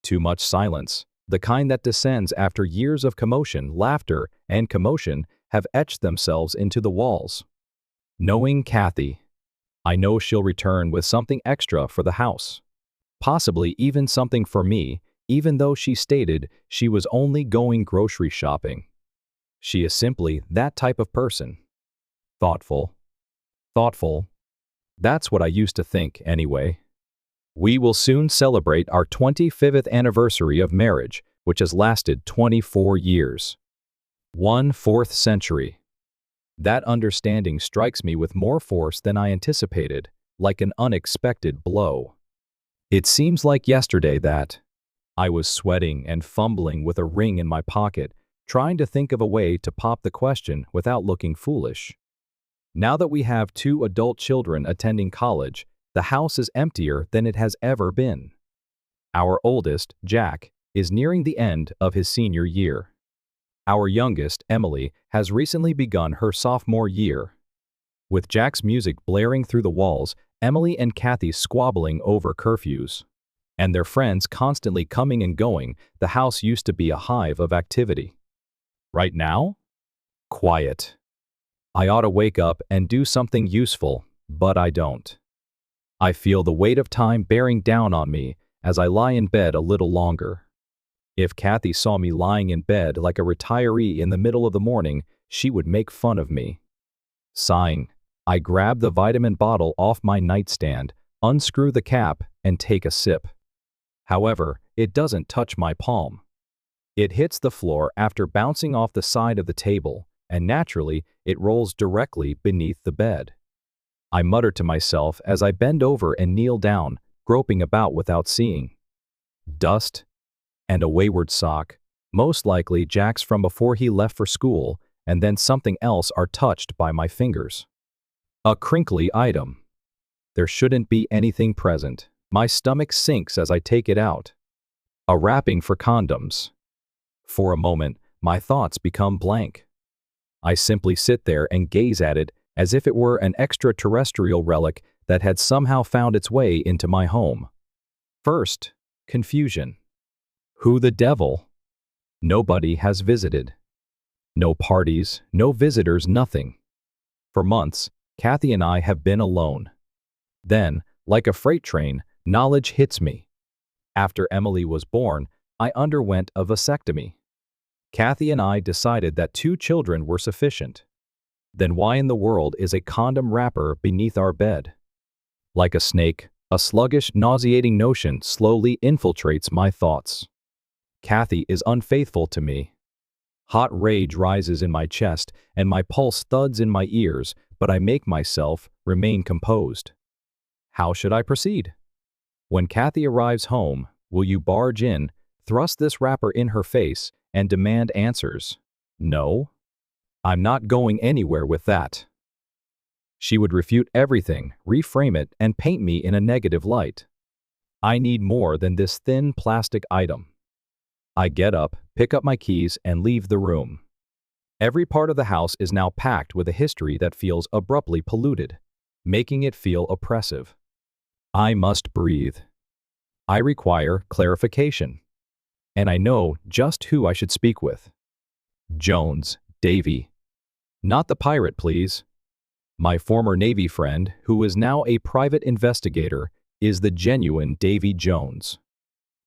Too much silence, the kind that descends after years of commotion, laughter, and commotion have etched themselves into the walls. Knowing Kathy, I know she'll return with something extra for the house. Possibly even something for me, even though she stated she was only going grocery shopping. She is simply that type of person. Thoughtful. Thoughtful. That's what I used to think, anyway. We will soon celebrate our 25th anniversary of marriage, which has lasted 24 years. 1/4 century. That understanding strikes me with more force than I anticipated, like an unexpected blow. It seems like yesterday that I was sweating and fumbling with a ring in my pocket, trying to think of a way to pop the question without looking foolish. Now that we have 2 adult children attending college, the house is emptier than it has ever been. Our oldest, Jack, is nearing the end of his senior year. Our youngest, Emily, has recently begun her sophomore year. With Jack's music blaring through the walls, Emily and Kathy squabbling over curfews, and their friends constantly coming and going, the house used to be a hive of activity. Right now? Quiet. I ought to wake up and do something useful, but I don't. I feel the weight of time bearing down on me as I lie in bed a little longer. If Kathy saw me lying in bed like a retiree in the middle of the morning, she would make fun of me. Sighing, I grab the vitamin bottle off my nightstand, unscrew the cap, and take a sip. However, it doesn't touch my palm. It hits the floor after bouncing off the side of the table, and naturally, it rolls directly beneath the bed. I mutter to myself as I bend over and kneel down, groping about without seeing. Dust and a wayward sock, most likely Jack's from before he left for school, and then something else are touched by my fingers. A crinkly item. There shouldn't be anything present. My stomach sinks as I take it out. A wrapping for condoms. For a moment, my thoughts become blank. I simply sit there and gaze at it as if it were an extraterrestrial relic that had somehow found its way into my home. First, confusion. Who the devil? Nobody has visited. No parties, no visitors, nothing. For months, Kathy and I have been alone. Then, like a freight train, knowledge hits me. After Emily was born, I underwent a vasectomy. Kathy and I decided that 2 children were sufficient. Then why in the world is a condom wrapper beneath our bed? Like a snake, a sluggish, nauseating notion slowly infiltrates my thoughts. Kathy is unfaithful to me. Hot rage rises in my chest and my pulse thuds in my ears, but I make myself remain composed. How should I proceed? When Kathy arrives home, will you barge in, thrust this wrapper in her face, and demand answers? No. I'm not going anywhere with that. She would refute everything, reframe it, and paint me in a negative light. I need more than this thin plastic item. I get up, pick up my keys, and leave the room. Every part of the house is now packed with a history that feels abruptly polluted, making it feel oppressive. I must breathe. I require clarification. And I know just who I should speak with. Jones, Davy. Not the pirate, please. My former Navy friend, who is now a private investigator, is the genuine Davy Jones.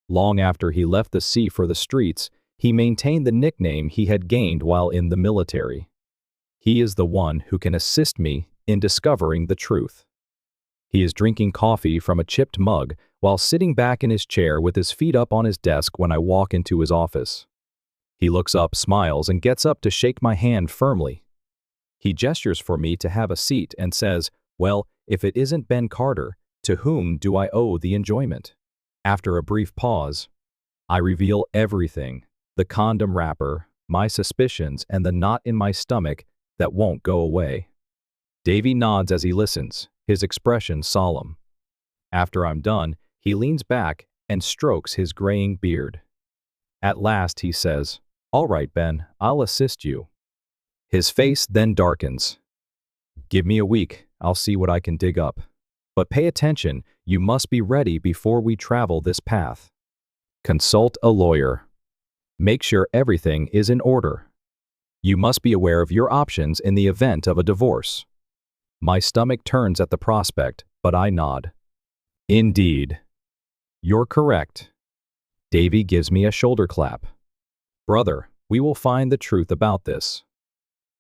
Long after he left the sea for the streets, he maintained the nickname he had gained while in the military. He is the one who can assist me in discovering the truth. He is drinking coffee from a chipped mug while sitting back in his chair with his feet up on his desk when I walk into his office. He looks up, smiles, and gets up to shake my hand firmly. He gestures for me to have a seat and says, "Well, if it isn't Ben Carter, to whom do I owe the enjoyment?" After a brief pause, I reveal everything: the condom wrapper, my suspicions, and the knot in my stomach that won't go away. Davy nods as he listens, his expression solemn. After I'm done, he leans back and strokes his graying beard. At last he says, "All right, Ben, I'll assist you." His face then darkens. "Give me a week, I'll see what I can dig up. But pay attention, you must be ready before we travel this path. Consult a lawyer. Make sure everything is in order. You must be aware of your options in the event of a divorce. My stomach turns at the prospect, but I nod. Indeed. You're correct. Davy gives me a shoulder clap. Brother, we will find the truth about this.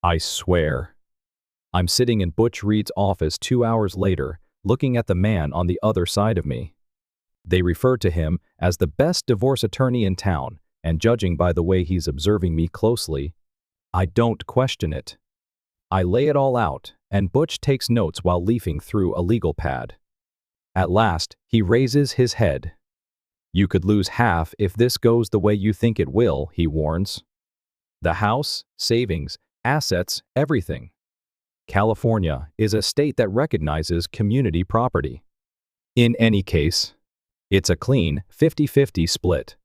I swear. I'm sitting in Butch Reed's office 2 hours later, looking at the man on the other side of me. They refer to him as the best divorce attorney in town, and judging by the way he's observing me closely, I don't question it. I lay it all out, and Butch takes notes while leafing through a legal pad. At last, he raises his head. You could lose half if this goes the way you think it will, he warns. The house, savings, assets, everything. California is a state that recognizes community property. In any case, it's a clean 50-50 split.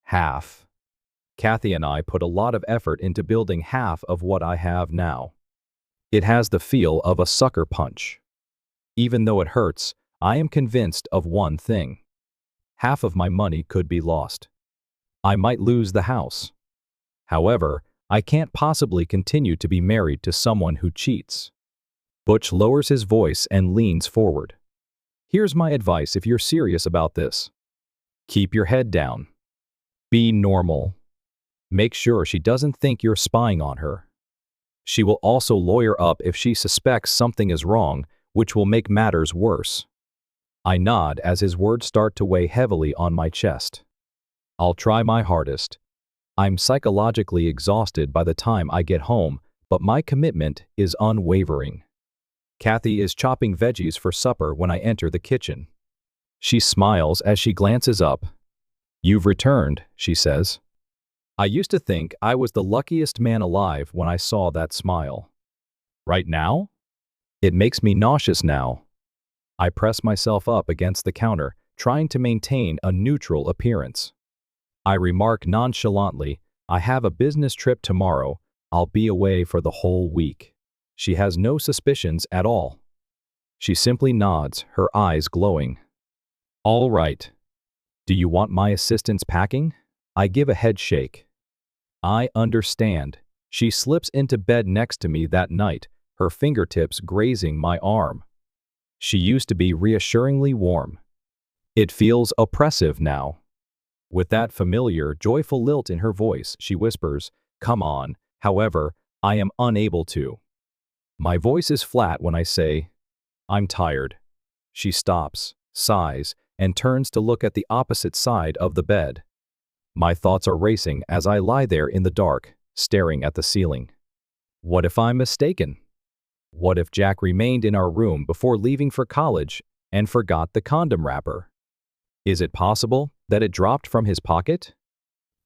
Half. Kathy and I put a lot of effort into building half of what I have now. It has the feel of a sucker punch. Even though it hurts, I am convinced of one thing. Half of my money could be lost. I might lose the house. However, I can't possibly continue to be married to someone who cheats. Butch lowers his voice and leans forward. Here's my advice if you're serious about this. Keep your head down. Be normal. Make sure she doesn't think you're spying on her. She will also lawyer up if she suspects something is wrong, which will make matters worse. I nod as his words start to weigh heavily on my chest. I'll try my hardest. I'm psychologically exhausted by the time I get home, but my commitment is unwavering. Kathy is chopping veggies for supper when I enter the kitchen. She smiles as she glances up. You've returned, she says. I used to think I was the luckiest man alive when I saw that smile. Right now? It makes me nauseous now. I press myself up against the counter, trying to maintain a neutral appearance. I remark nonchalantly, I have a business trip tomorrow. I'll be away for the whole week. She has no suspicions at all. She simply nods, her eyes glowing. All right. Do you want my assistance packing? I give a head shake. I understand. She slips into bed next to me that night, her fingertips grazing my arm. She used to be reassuringly warm. It feels oppressive now. With that familiar, joyful lilt in her voice, she whispers, Come on. However, I am unable to. My voice is flat when I say, I'm tired. She stops, sighs, and turns to look at the opposite side of the bed. My thoughts are racing as I lie there in the dark, staring at the ceiling. What if I'm mistaken? What if Jack remained in our room before leaving for college and forgot the condom wrapper? Is it possible that it dropped from his pocket?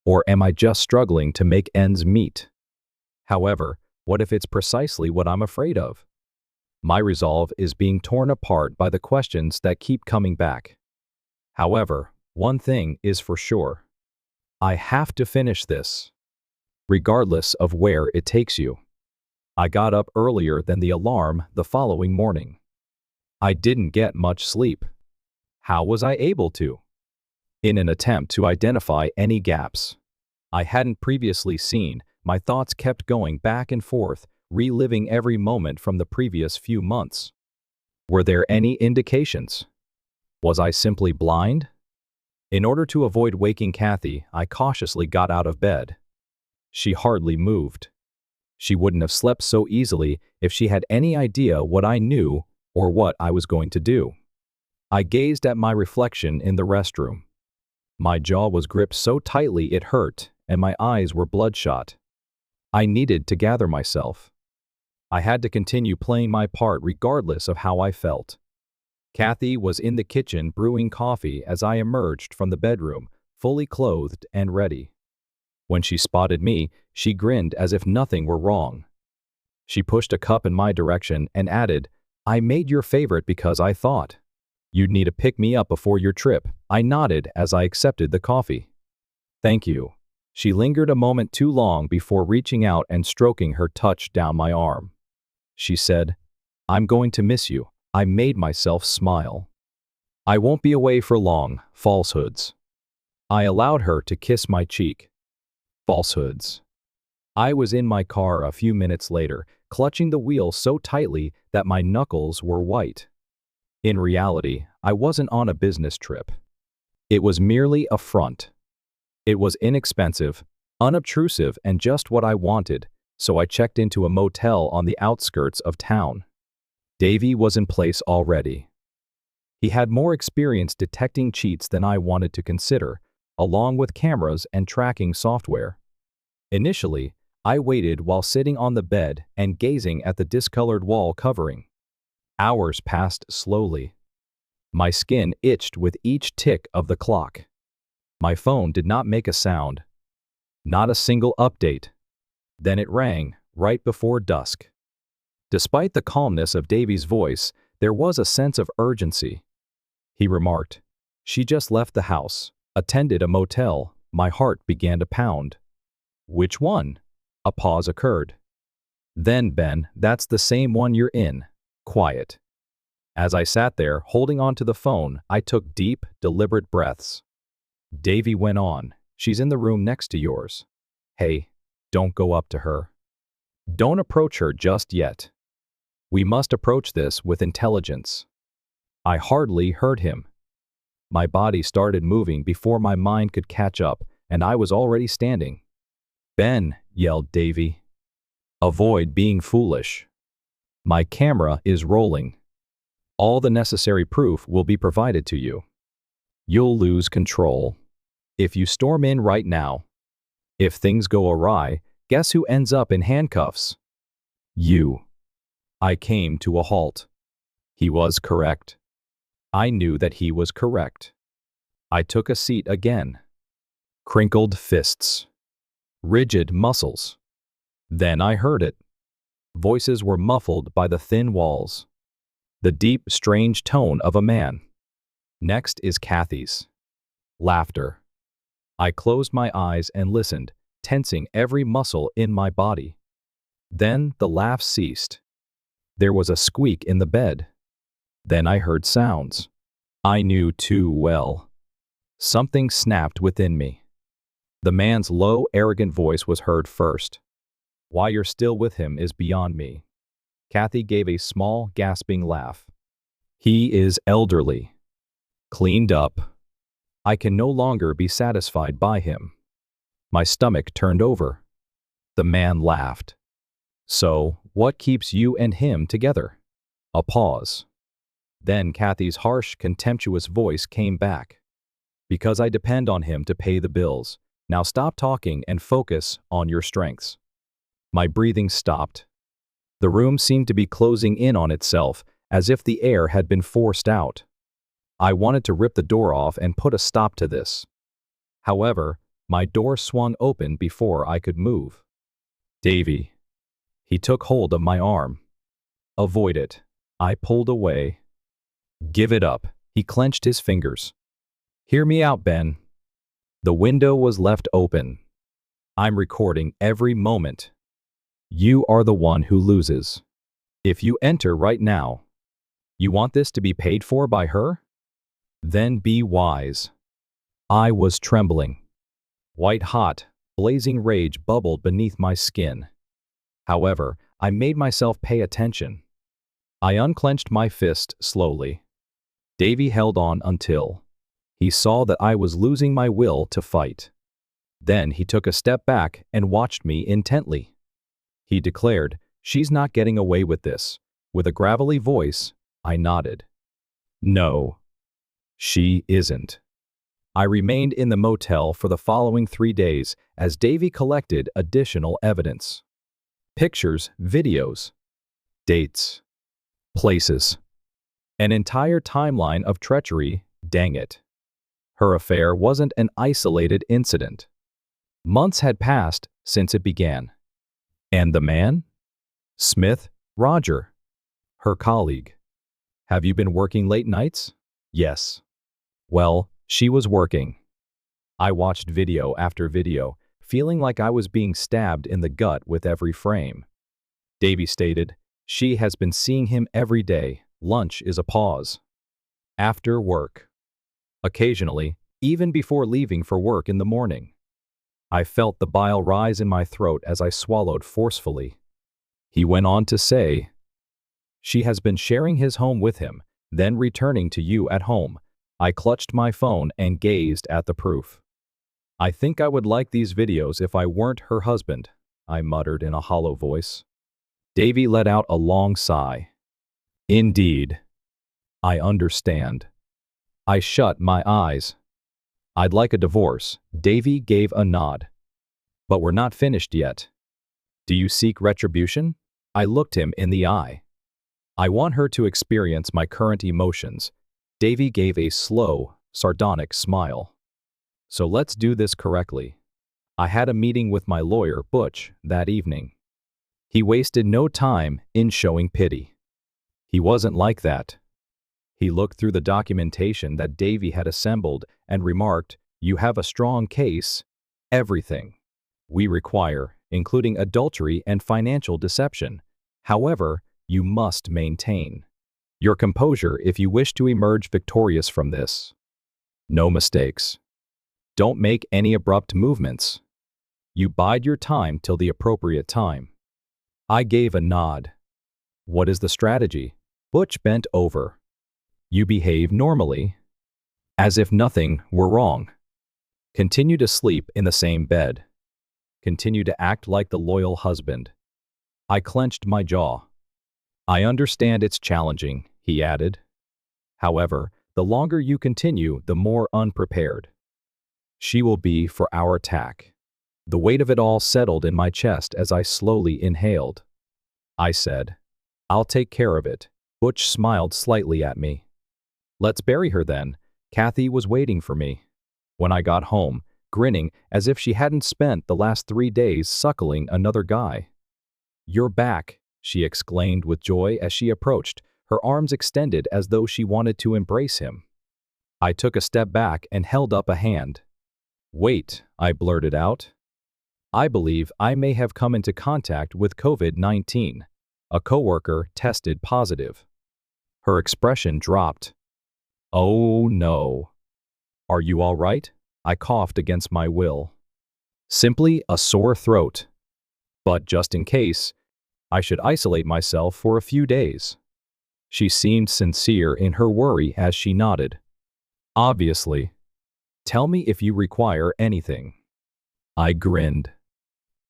Or am I just struggling to make ends meet? However, what if it's precisely what I'm afraid of? My resolve is being torn apart by the questions that keep coming back. However, one thing is for sure. I have to finish this, regardless of where it takes you. I got up earlier than the alarm the following morning. I didn't get much sleep. How was I able to? In an attempt to identify any gaps I hadn't previously seen, my thoughts kept going back and forth, reliving every moment from the previous few months. Were there any indications? Was I simply blind? In order to avoid waking Kathy, I cautiously got out of bed. She hardly moved. She wouldn't have slept so easily if she had any idea what I knew or what I was going to do. I gazed at my reflection in the restroom. My jaw was gripped so tightly it hurt, and my eyes were bloodshot. I needed to gather myself. I had to continue playing my part regardless of how I felt. Kathy was in the kitchen brewing coffee as I emerged from the bedroom, fully clothed and ready. When she spotted me, she grinned as if nothing were wrong. She pushed a cup in my direction and added, I made your favorite because I thought you'd need a pick-me-up before your trip. I nodded as I accepted the coffee. Thank you. She lingered a moment too long before reaching out and stroking her touch down my arm. She said, I'm going to miss you. I made myself smile. I won't be away for long, falsehoods. I allowed her to kiss my cheek. Falsehoods. I was in my car a few minutes later, clutching the wheel so tightly that my knuckles were white. In reality, I wasn't on a business trip. It was merely a front. It was inexpensive, unobtrusive, and just what I wanted, so I checked into a motel on the outskirts of town. Davy was in place already. He had more experience detecting cheats than I wanted to consider, along with cameras and tracking software. Initially, I waited while sitting on the bed and gazing at the discolored wall covering. Hours passed slowly. My skin itched with each tick of the clock. My phone did not make a sound. Not a single update. Then it rang, right before dusk. Despite the calmness of Davy's voice, there was a sense of urgency. He remarked, "She just left the house, attended a motel." My heart began to pound. "Which one?" A pause occurred. "Then, Ben, that's the same one you're in." Quiet. As I sat there, holding onto the phone, I took deep, deliberate breaths. Davy went on, "She's in the room next to yours. Hey, don't go up to her. Don't approach her just yet. We must approach this with intelligence." I hardly heard him. My body started moving before my mind could catch up, and I was already standing. "Ben," yelled Davy. "Avoid being foolish. My camera is rolling. All the necessary proof will be provided to you. You'll lose control if you storm in right now. If things go awry, guess who ends up in handcuffs? You." I came to a halt. He was correct. I knew that he was correct. I took a seat again. Crinkled fists. Rigid muscles. Then I heard it. Voices were muffled by the thin walls. The deep, strange tone of a man. Next is Kathy's. Laughter. I closed my eyes and listened, tensing every muscle in my body. Then the laugh ceased. There was a squeak in the bed. Then I heard sounds. I knew too well. Something snapped within me. The man's low, arrogant voice was heard first. "Why you're still with him is beyond me." Kathy gave a small, gasping laugh. "He is elderly. Cleaned up. I can no longer be satisfied by him." My stomach turned over. The man laughed. "So, what keeps you and him together?" A pause. Then Kathy's harsh, contemptuous voice came back. "Because I depend on him to pay the bills. Now stop talking and focus on your strengths." My breathing stopped. The room seemed to be closing in on itself, as if the air had been forced out. I wanted to rip the door off and put a stop to this. However, my door swung open before I could move. "Davy." He took hold of my arm. "Avoid it." I pulled away. "Give it up." He clenched his fingers. "Hear me out, Ben." The window was left open. "I'm recording every moment. You are the one who loses. If you enter right now, you want this to be paid for by her? Then be wise." I was trembling. White hot, blazing rage bubbled beneath my skin. However, I made myself pay attention. I unclenched my fist slowly. Davy held on until he saw that I was losing my will to fight. Then he took a step back and watched me intently. He declared, "She's not getting away with this." With a gravelly voice, I nodded. "No, she isn't." I remained in the motel for the following 3 days as Davy collected additional evidence. Pictures, videos, dates, places. An entire timeline of treachery, dang it. Her affair wasn't an isolated incident. Months had passed since it began. And the man? Smith, Roger, her colleague. "Have you been working late nights?" "Yes." Well, she was working. I watched video after video, feeling like I was being stabbed in the gut with every frame. Davy stated, "She has been seeing him every day. Lunch is a pause. After work. Occasionally, even before leaving for work in the morning. I felt the bile rise in my throat as I swallowed forcefully. He went on to say, "She has been sharing his home with him, then returning to you at home." I clutched my phone and gazed at the proof. "I think I would like these videos if I weren't her husband," I muttered in a hollow voice. Davy let out a long sigh. "Indeed. I understand." I shut my eyes. "I'd like a divorce." Davy gave a nod. "But we're not finished yet. Do you seek retribution?" I looked him in the eye. "I want her to experience my current emotions." Davy gave a slow, sardonic smile. "So let's do this correctly." I had a meeting with my lawyer, Butch, that evening. He wasted no time in showing pity. He wasn't like that. He looked through the documentation that Davy had assembled and remarked, "You have a strong case. Everything we require, including adultery and financial deception. However, you must maintain your composure if you wish to emerge victorious from this. No mistakes. Don't make any abrupt movements. You bide your time till the appropriate time." I gave a nod. "What is the strategy?" Butch bent over. "You behave normally, as if nothing were wrong. Continue to sleep in the same bed. Continue to act like the loyal husband." I clenched my jaw. "I understand it's challenging," he added. "However, the longer you continue, the more unprepared she will be for our attack." The weight of it all settled in my chest as I slowly inhaled. I said, "I'll take care of it." Butch smiled slightly at me. "Let's bury her then." Kathy was waiting for me. When I got home, grinning as if she hadn't spent the last 3 days suckling another guy. "You're back," she exclaimed with joy as she approached, her arms extended as though she wanted to embrace him. I took a step back and held up a hand. "Wait," I blurted out. "I believe I may have come into contact with COVID-19. A coworker tested positive." Her expression dropped. "Oh no. Are you all right?" I coughed against my will. "Simply a sore throat. But just in case, I should isolate myself for a few days." She seemed sincere in her worry as she nodded. "Obviously. Tell me if you require anything." I grinned.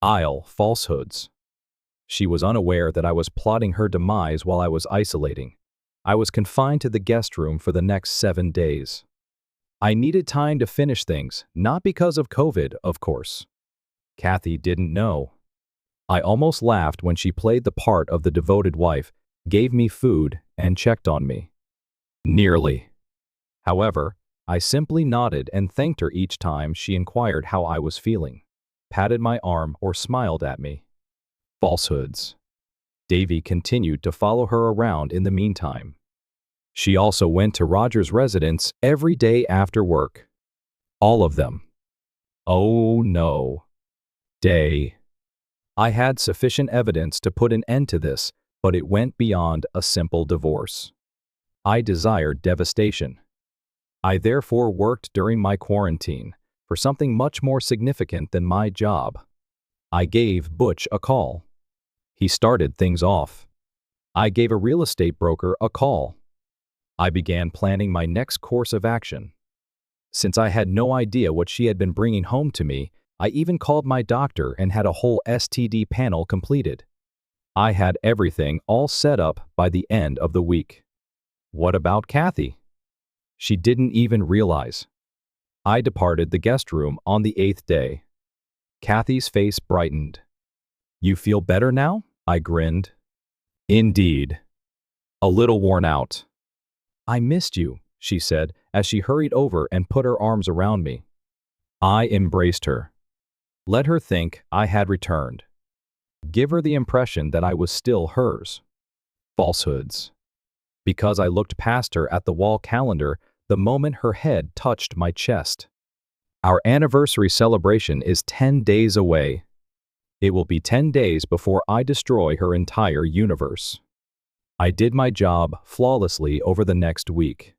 Falsehoods. She was unaware that I was plotting her demise while I was isolating. I was confined to the guest room for the next 7 days. I needed time to finish things, not because of COVID, of course. Kathy didn't know. I almost laughed when she played the part of the devoted wife, gave me food, and checked on me. Nearly. However, I simply nodded and thanked her each time she inquired how I was feeling, patted my arm, or smiled at me. Falsehoods. Davy continued to follow her around in the meantime. She also went to Roger's residence every day after work. All of them. Oh no. Day. I had sufficient evidence to put an end to this, but it went beyond a simple divorce. I desired devastation. I therefore worked during my quarantine for something much more significant than my job. I gave Butch a call. He started things off. I gave a real estate broker a call. I began planning my next course of action. Since I had no idea what she had been bringing home to me, I even called my doctor and had a whole STD panel completed. I had everything all set up by the end of the week. What about Kathy? She didn't even realize. I departed the guest room on the 8th day. Kathy's face brightened. "You feel better now?" I grinned. "Indeed. A little worn out." "I missed you," she said as she hurried over and put her arms around me. I embraced her. Let her think I had returned. Give her the impression that I was still hers. Falsehoods. Because I looked past her at the wall calendar the moment her head touched my chest. Our anniversary celebration is 10 days away. It will be 10 days before I destroy her entire universe. I did my job flawlessly over the next week.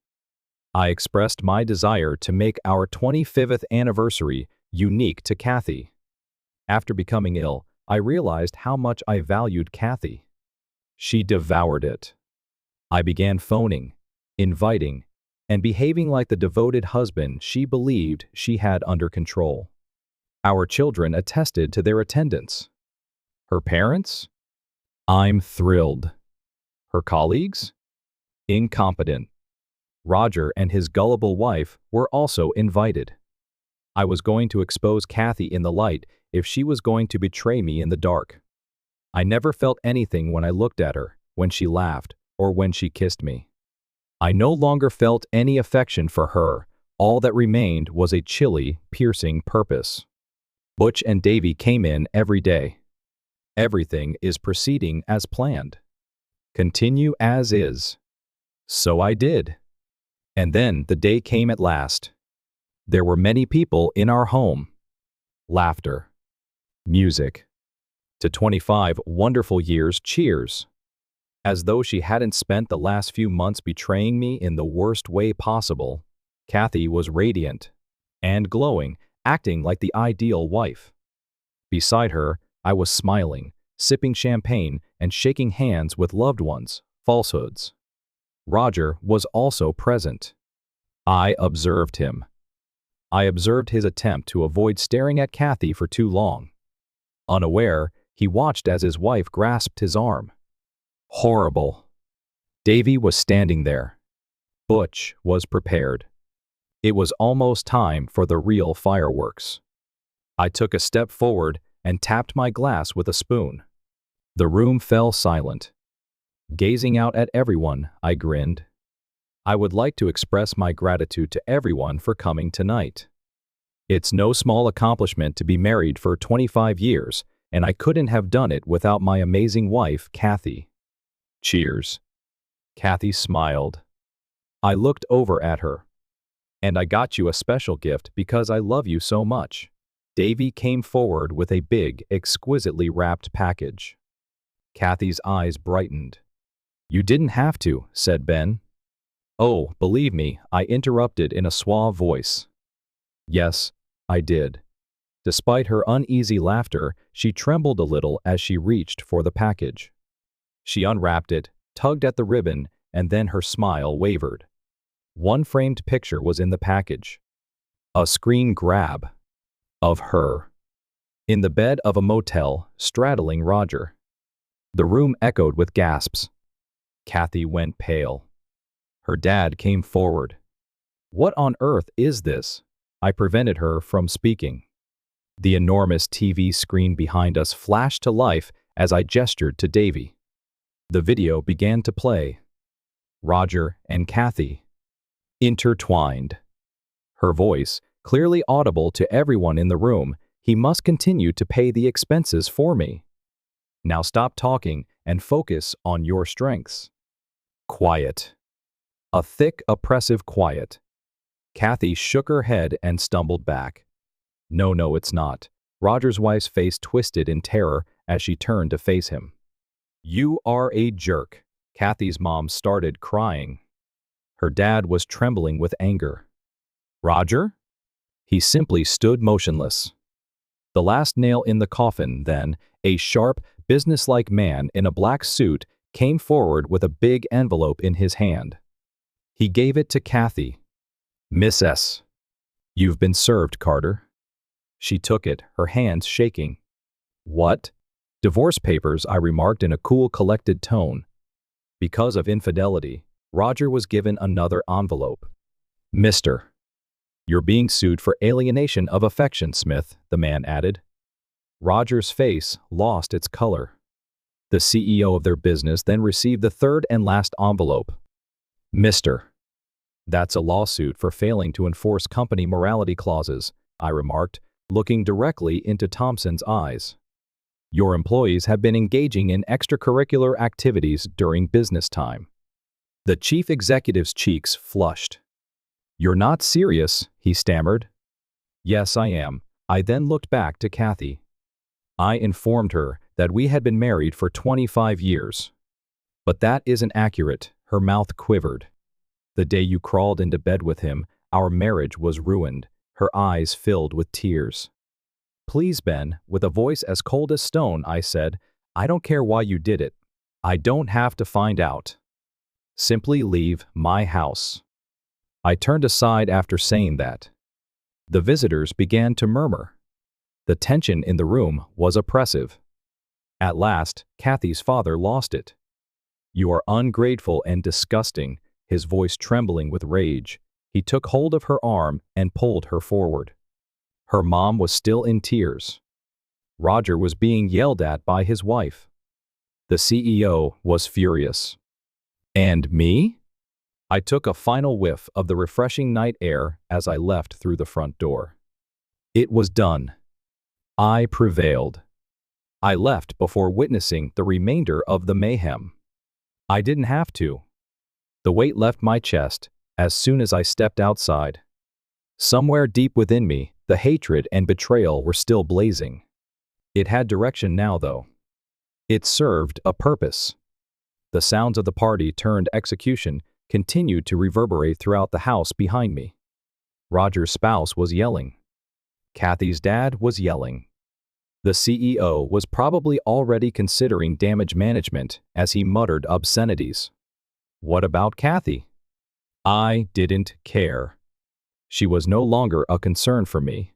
I expressed my desire to make our 25th anniversary unique to Kathy. After becoming ill, I realized how much I valued Kathy. She devoured it. I began phoning, inviting, and behaving like the devoted husband she believed she had under control. Our children attested to their attendance. Her parents? I'm thrilled. Her colleagues? Incompetent. Roger and his gullible wife were also invited. I was going to expose Kathy in the light if she was going to betray me in the dark. I never felt anything when I looked at her, when she laughed, or when she kissed me. I no longer felt any affection for her. All that remained was a chilly, piercing purpose. Butch and Davy came in every day. Everything is proceeding as planned. Continue as is. So I did. And then the day came at last. There were many people in our home. Laughter. Music. To 25 wonderful years, cheers. As though she hadn't spent the last few months betraying me in the worst way possible, Kathy was radiant and glowing, acting like the ideal wife. Beside her, I was smiling, sipping champagne, and shaking hands with loved ones, falsehoods. Roger was also present. I observed him. I observed his attempt to avoid staring at Kathy for too long. Unaware, he watched as his wife grasped his arm. Horrible. Davy was standing there. Butch was prepared. It was almost time for the real fireworks. I took a step forward and tapped my glass with a spoon. The room fell silent. Gazing out at everyone, I grinned. I would like to express my gratitude to everyone for coming tonight. It's no small accomplishment to be married for 25 years, and I couldn't have done it without my amazing wife, Kathy. Cheers. Kathy smiled. I looked over at her. And I got you a special gift because I love you so much. Davy came forward with a big, exquisitely wrapped package. Kathy's eyes brightened. You didn't have to, said Ben. Oh, believe me, I interrupted in a suave voice. Yes, I did. Despite her uneasy laughter, she trembled a little as she reached for the package. She unwrapped it, tugged at the ribbon, and then her smile wavered. One framed picture was in the package. A screen grab. Of her. In the bed of a motel, straddling Roger. The room echoed with gasps. Kathy went pale. Her dad came forward. What on earth is this? I prevented her from speaking. The enormous TV screen behind us flashed to life as I gestured to Davy. The video began to play. Roger and Kathy. Intertwined. Her voice, clearly audible to everyone in the room, he must continue to pay the expenses for me. Now stop talking and focus on your strengths. Quiet. A thick, oppressive quiet. Kathy shook her head and stumbled back. No, it's not. Roger's wife's face twisted in terror as she turned to face him. You are a jerk. Kathy's mom started crying. Her dad was trembling with anger. Roger? He simply stood motionless. The last nail in the coffin, then, a sharp, businesslike man in a black suit came forward with a big envelope in his hand. He gave it to Kathy. Miss S. You've been served, Carter. She took it, her hands shaking. What? Divorce papers, I remarked in a cool, collected tone. Because of infidelity, Roger was given another envelope. Mr. You're being sued for alienation of affection, Smith, the man added. Roger's face lost its color. The CEO of their business then received the third and last envelope. Mr. That's a lawsuit for failing to enforce company morality clauses, I remarked, looking directly into Thompson's eyes. Your employees have been engaging in extracurricular activities during business time. The chief executive's cheeks flushed. You're not serious, he stammered. Yes, I am. I then looked back to Kathy. I informed her that we had been married for 25 years. But that isn't accurate, her mouth quivered. The day you crawled into bed with him, our marriage was ruined. Her eyes filled with tears. Please, Ben, with a voice as cold as stone, I said, I don't care why you did it. I don't have to find out. Simply leave my house. I turned aside after saying that. The visitors began to murmur. The tension in the room was oppressive. At last, Kathy's father lost it. You are ungrateful and disgusting, his voice trembling with rage. He took hold of her arm and pulled her forward. Her mom was still in tears. Roger was being yelled at by his wife. The CEO was furious. And me? I took a final whiff of the refreshing night air as I left through the front door. It was done. I prevailed. I left before witnessing the remainder of the mayhem. I didn't have to. The weight left my chest as soon as I stepped outside. Somewhere deep within me, the hatred and betrayal were still blazing. It had direction now, though. It served a purpose. The sounds of the party turned execution continued to reverberate throughout the house behind me. Roger's spouse was yelling. Kathy's dad was yelling. The CEO was probably already considering damage management as he muttered obscenities. What about Kathy? I didn't care. She was no longer a concern for me.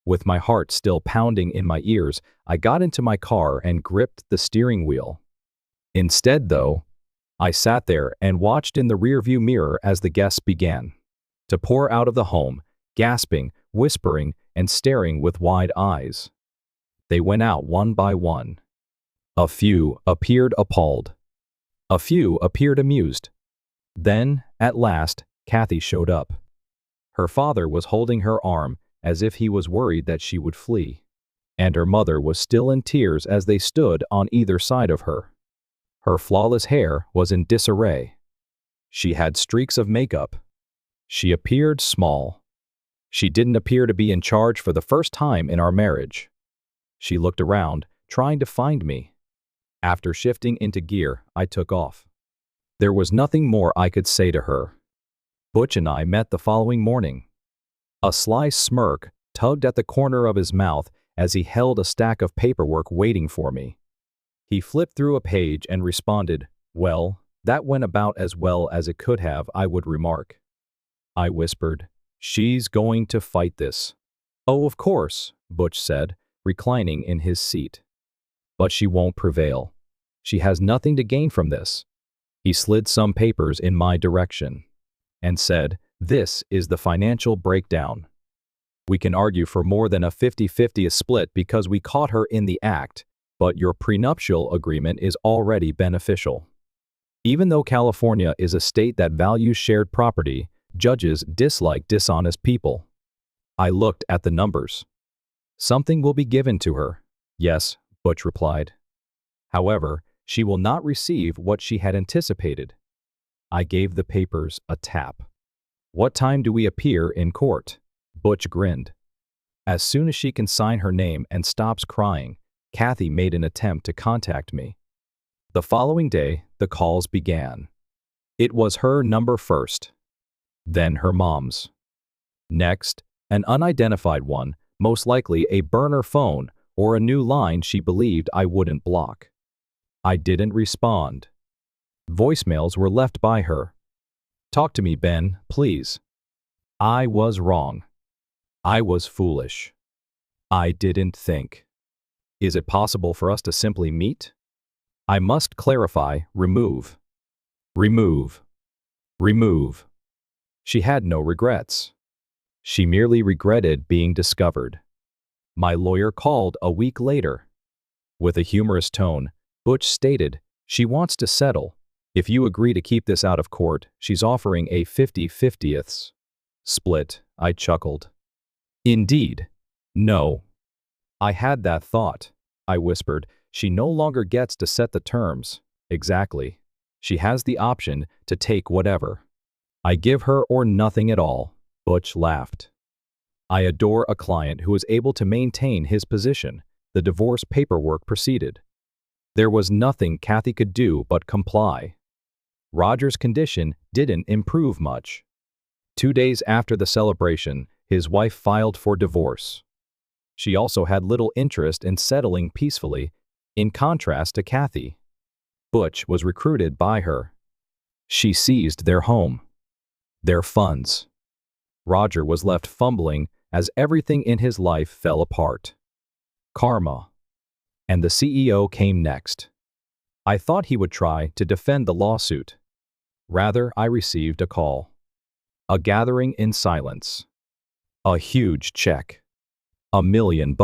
With my heart still pounding in my ears, I got into my car and gripped the steering wheel. Instead, though, I sat there and watched in the rearview mirror as the guests began to pour out of the home, gasping, whispering, and staring with wide eyes. They went out one by one. A few appeared appalled. A few appeared amused. Then, at last, Kathy showed up. Her father was holding her arm as if he was worried that she would flee, and her mother was still in tears as they stood on either side of her. Her flawless hair was in disarray. She had streaks of makeup. She appeared small. She didn't appear to be in charge for the first time in our marriage. She looked around, trying to find me. After shifting into gear, I took off. There was nothing more I could say to her. Butch and I met the following morning. A sly smirk tugged at the corner of his mouth as he held a stack of paperwork waiting for me. He flipped through a page and responded, "Well, that went about as well as it could have," I would remark. I whispered, "She's going to fight this." "Oh, of course," Butch said, reclining in his seat. "But she won't prevail. She has nothing to gain from this." He slid some papers in my direction and said, "This is the financial breakdown. We can argue for more than a 50-50 split because we caught her in the act, but your prenuptial agreement is already beneficial. Even though California is a state that values shared property, judges dislike dishonest people." I looked at the numbers. "Something will be given to her." "Yes," Butch replied. "However, she will not receive what she had anticipated." I gave the papers a tap. "What time do we appear in court?" Butch grinned. "As soon as she can sign her name and stops crying." Kathy made an attempt to contact me. The following day, the calls began. It was her number first, then her mom's. Next, an unidentified one, most likely a burner phone or a new line she believed I wouldn't block. I didn't respond. Voicemails were left by her. "Talk to me, Ben, please." I was wrong. I was foolish. I didn't think. Is it possible for us to simply meet? I must clarify, remove. Remove. Remove. She had no regrets. She merely regretted being discovered. My lawyer called a week later. With a humorous tone, Butch stated, "She wants to settle. If you agree to keep this out of court, she's offering a 50-50ths split." I chuckled. "Indeed. No." "I had that thought," I whispered. "She no longer gets to set the terms." "Exactly. She has the option to take whatever. I give her or nothing at all." Butch laughed. "I adore a client who is able to maintain his position." The divorce paperwork proceeded. There was nothing Kathy could do but comply. Roger's condition didn't improve much. 2 days after the celebration, his wife filed for divorce. She also had little interest in settling peacefully, in contrast to Kathy. Butch was recruited by her. She seized their home, their funds. Roger was left fumbling as everything in his life fell apart. Karma. And the CEO came next. I thought he would try to defend the lawsuit. Rather, I received a call. A gathering in silence. A huge check. $1 million.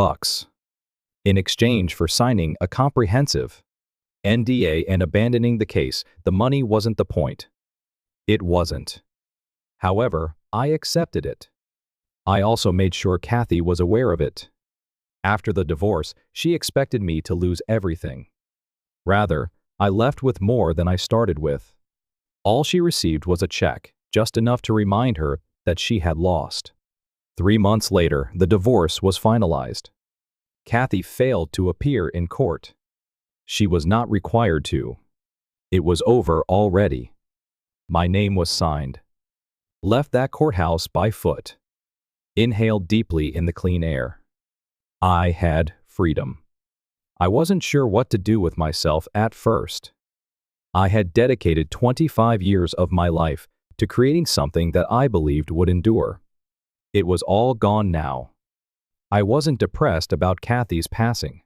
In exchange for signing a comprehensive NDA and abandoning the case, the money wasn't the point. It wasn't. However, I accepted it. I also made sure Kathy was aware of it. After the divorce, she expected me to lose everything. Rather, I left with more than I started with. All she received was a check, just enough to remind her that she had lost. 3 months later, the divorce was finalized. Kathy failed to appear in court. She was not required to. It was over already. My name was signed. Left that courthouse by foot. Inhaled deeply in the clean air. I had freedom. I wasn't sure what to do with myself at first. I had dedicated 25 years of my life to creating something that I believed would endure. It was all gone now. I wasn't depressed about Kathy's passing.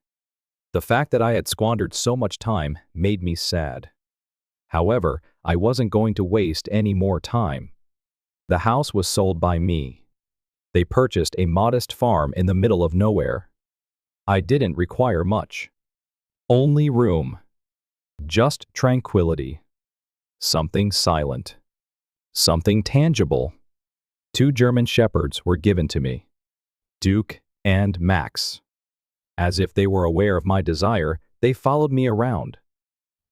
The fact that I had squandered so much time made me sad. However, I wasn't going to waste any more time. The house was sold by me. They purchased a modest farm in the middle of nowhere. I didn't require much. Only room. Just tranquility. Something silent. Something tangible. 2 German shepherds were given to me. Duke and Max. As if they were aware of my desire, they followed me around.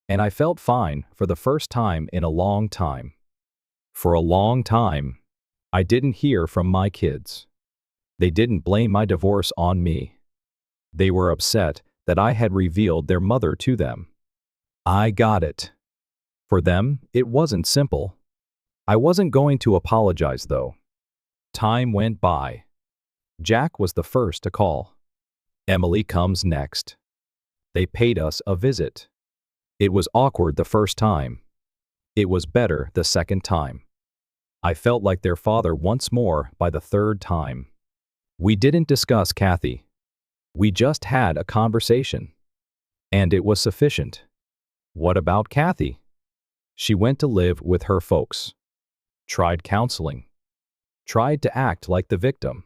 And I felt fine for the first time in a long time. For a long time, I didn't hear from my kids. They didn't blame my divorce on me. They were upset that I had revealed their mother to them. I got it. For them, it wasn't simple. I wasn't going to apologize, though. Time went by. Jack was the first to call. Emily comes next. They paid us a visit. It was awkward the first time. It was better the second time. I felt like their father once more by the third time. We didn't discuss Kathy. We just had a conversation. And it was sufficient. What about Kathy? She went to live with her folks. Tried counseling. Tried to act like the victim.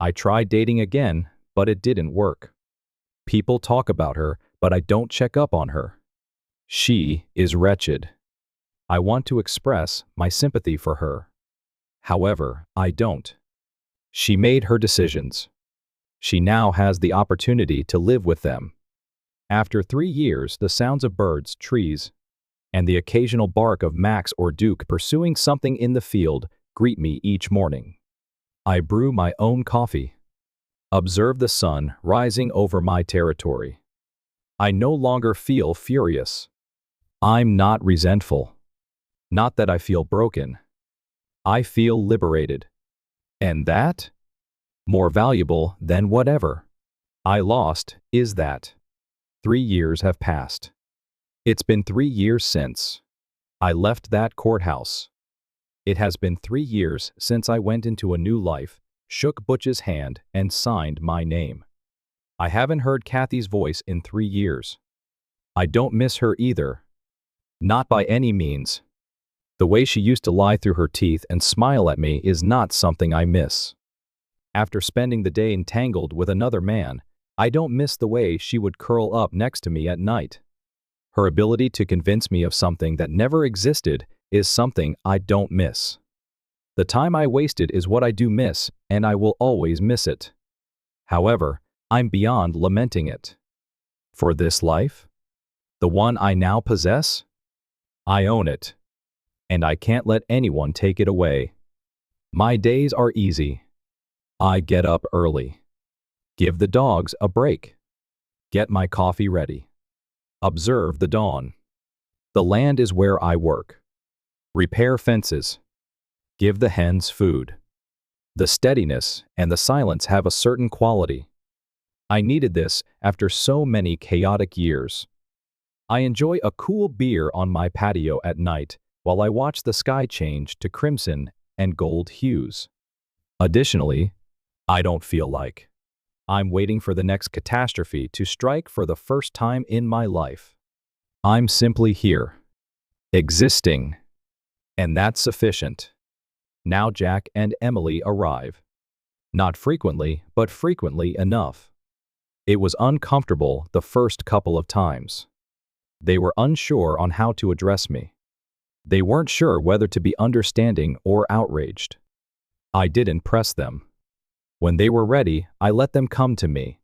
I tried dating again, but it didn't work. People talk about her, but I don't check up on her. She is wretched. I want to express my sympathy for her. However, I don't. She made her decisions. She now has the opportunity to live with them. After 3 years, the sounds of birds, trees, and the occasional bark of Max or Duke pursuing something in the field greet me each morning. I brew my own coffee. Observe the sun rising over my territory. I no longer feel furious. I'm not resentful. Not that I feel broken. I feel liberated. And that? More valuable than whatever I lost is that. 3 years have passed. It's been 3 years since I left that courthouse. It has been 3 years since I went into a new life, shook Butch's hand, and signed my name. I haven't heard Kathy's voice in 3 years. I don't miss her either. Not by any means. The way she used to lie through her teeth and smile at me is not something I miss. After spending the day entangled with another man, I don't miss the way she would curl up next to me at night. Her ability to convince me of something that never existed is something I don't miss. The time I wasted is what I do miss, and I will always miss it. However, I'm beyond lamenting it. For this life, the one I now possess, I own it, and I can't let anyone take it away. My days are easy. I get up early. Give the dogs a break. Get my coffee ready. Observe the dawn. The land is where I work. Repair fences. Give the hens food. The steadiness and the silence have a certain quality. I needed this after so many chaotic years. I enjoy a cool beer on my patio at night while I watch the sky change to crimson and gold hues. Additionally, I don't feel like I'm waiting for the next catastrophe to strike for the first time in my life. I'm simply here, existing, and that's sufficient. Now Jack and Emily arrive. Not frequently, but frequently enough. It was uncomfortable the first couple of times. They were unsure on how to address me. They weren't sure whether to be understanding or outraged. I didn't press them. When they were ready, I let them come to me.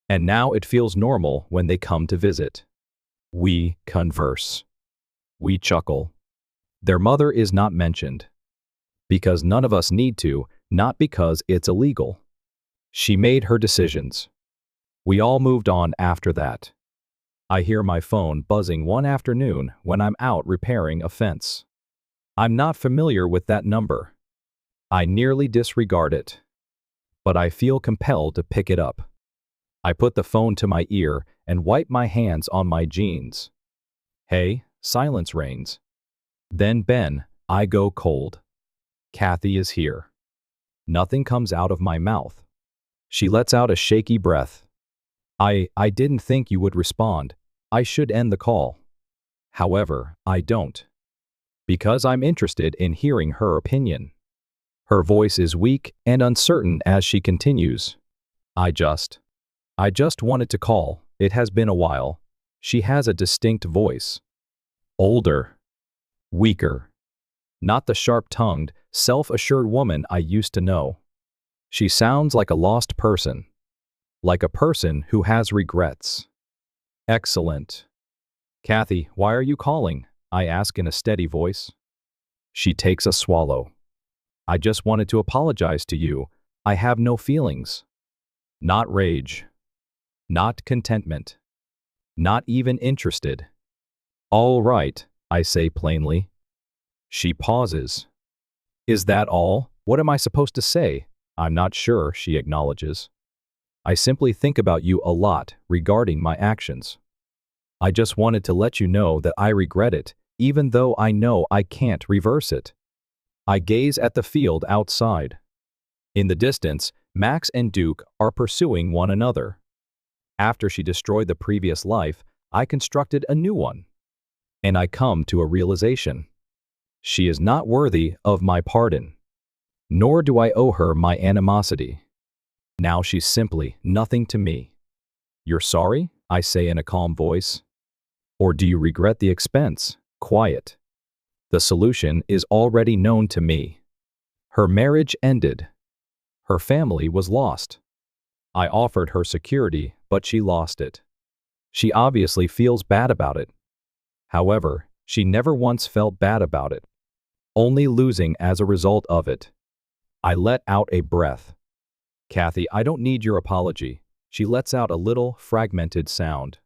And now it feels normal when they come to visit. We converse. We chuckle. Their mother is not mentioned. Because none of us need to, not because it's illegal. She made her decisions. We all moved on after that. I hear my phone buzzing one afternoon when I'm out repairing a fence. I'm not familiar with that number. I nearly disregard it. But I feel compelled to pick it up. I put the phone to my ear and wipe my hands on my jeans. Hey, silence reigns. Then Ben, I go cold. Kathy is here. Nothing comes out of my mouth. She lets out a shaky breath. I didn't think you would respond. I should end the call. However, I don't. Because I'm interested in hearing her opinion. Her voice is weak and uncertain as she continues. I just wanted to call. It has been a while. She has a distinct voice. Older. Weaker. Not the sharp-tongued, self-assured woman I used to know. She sounds like a lost person. Like a person who has regrets. Excellent. Kathy, why are you calling? I ask in a steady voice. She takes a swallow. I just wanted to apologize to you. I have no feelings. Not rage. Not contentment. Not even interested. All right, I say plainly. She pauses. Is that all? What am I supposed to say? I'm not sure, she acknowledges. I simply think about you a lot regarding my actions. I just wanted to let you know that I regret it, even though I know I can't reverse it. I gaze at the field outside. In the distance, Max and Duke are pursuing one another. After she destroyed the previous life, I constructed a new one. And I come to a realization. She is not worthy of my pardon. Nor do I owe her my animosity. Now she's simply nothing to me. You're sorry? I say in a calm voice. Or do you regret the expense? Quiet. The solution is already known to me. Her marriage ended. Her family was lost. I offered her security, but she lost it. She obviously feels bad about it. However, she never once felt bad about it. Only losing as a result of it. I let out a breath. Kathy, I don't need your apology. She lets out a little, fragmented sound.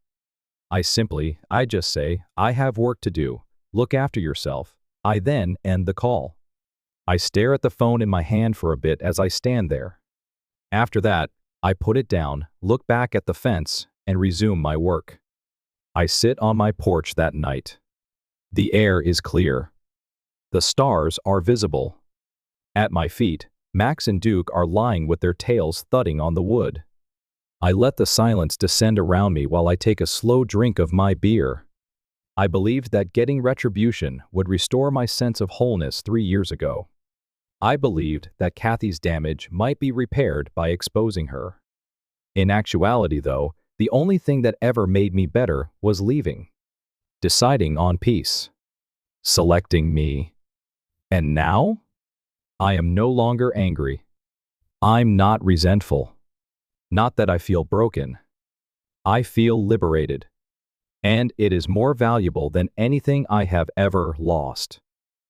I just say, I have work to do. Look after yourself. I then end the call. I stare at the phone in my hand for a bit as I stand there. After that, I put it down, look back at the fence, and resume my work. I sit on my porch that night. The air is clear. The stars are visible. At my feet, Max and Duke are lying with their tails thudding on the wood. I let the silence descend around me while I take a slow drink of my beer. I believed that getting retribution would restore my sense of wholeness 3 years ago. I believed that Kathy's damage might be repaired by exposing her. In actuality, though, the only thing that ever made me better was leaving. Deciding on peace. Selecting me. And now? I am no longer angry. I'm not resentful. Not that I feel broken. I feel liberated. And it is more valuable than anything I have ever lost.